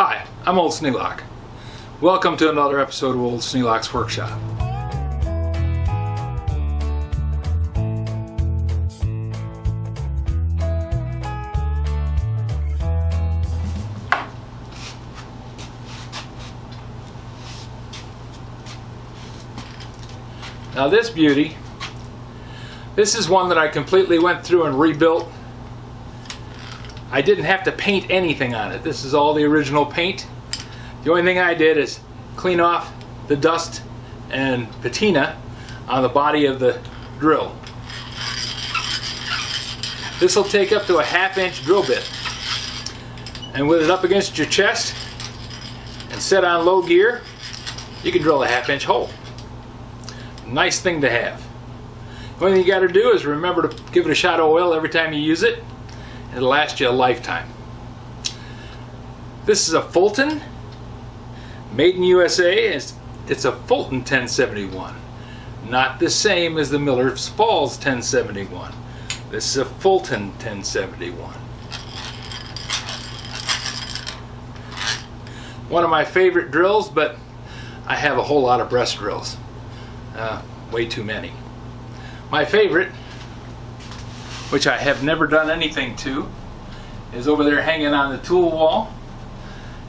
Hi, I'm Old Sneelock. Welcome to another episode of Old Sneelock's Workshop. Now this beauty, this is one that I completely went through and rebuilt. I didn't have to paint anything on it. This is all the original paint. The only thing I did is clean off the dust and patina on the body of the drill. This will take up to a 1/2-inch drill bit. And with it up against your chest and set on low gear, you can drill a 1/2-inch hole. Nice thing to have. The only thing you got to do is remember to give it a shot of oil every time you use it. It'll last you a lifetime. This is a Fulton, made in USA. It's a Fulton 1071, not the same as the Miller's Falls 1071. This is a Fulton 1071. One of my favorite drills, but I have a whole lot of breast drills. Way too many. My favorite, which I have never done anything to, is over there hanging on the tool wall,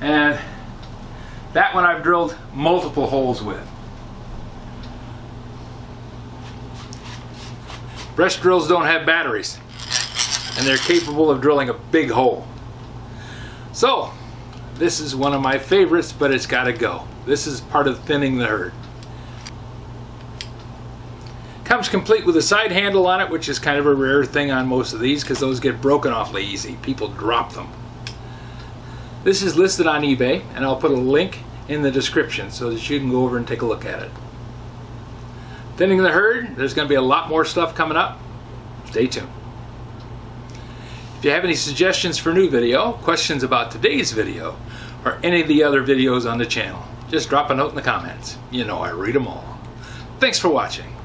and that one I've drilled multiple holes with. Breast drills don't have batteries, and they're capable of drilling a big hole. So this is one of my favorites, but it's got to go. This is part of thinning the herd. Comes complete with a side handle on it, which is kind of a rare thing on most of these because those get broken awfully easy. People drop them. This is listed on eBay, and I'll put a link in the description so that you can go over and take a look at it. Thinning the herd, there's going to be a lot more stuff coming up. Stay tuned. If you have any suggestions for new video, questions about today's video, or any of the other videos on the channel, just drop a note in the comments. You know I read them all. Thanks for watching.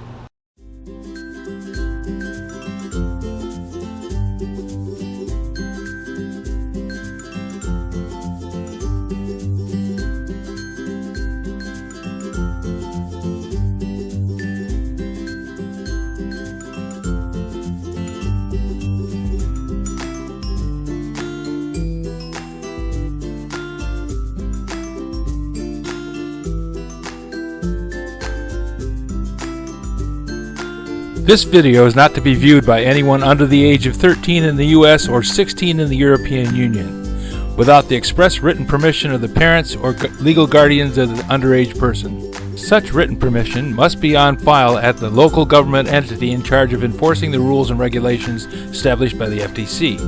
This video is not to be viewed by anyone under the age of 13 in the U.S. or 16 in the European Union, without the express written permission of the parents or legal guardians of the underage person. Such written permission must be on file at the local government entity in charge of enforcing the rules and regulations established by the FTC.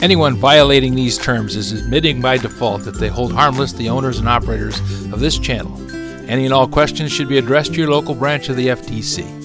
Anyone violating these terms is admitting by default that they hold harmless the owners and operators of this channel. Any and all questions should be addressed to your local branch of the FTC.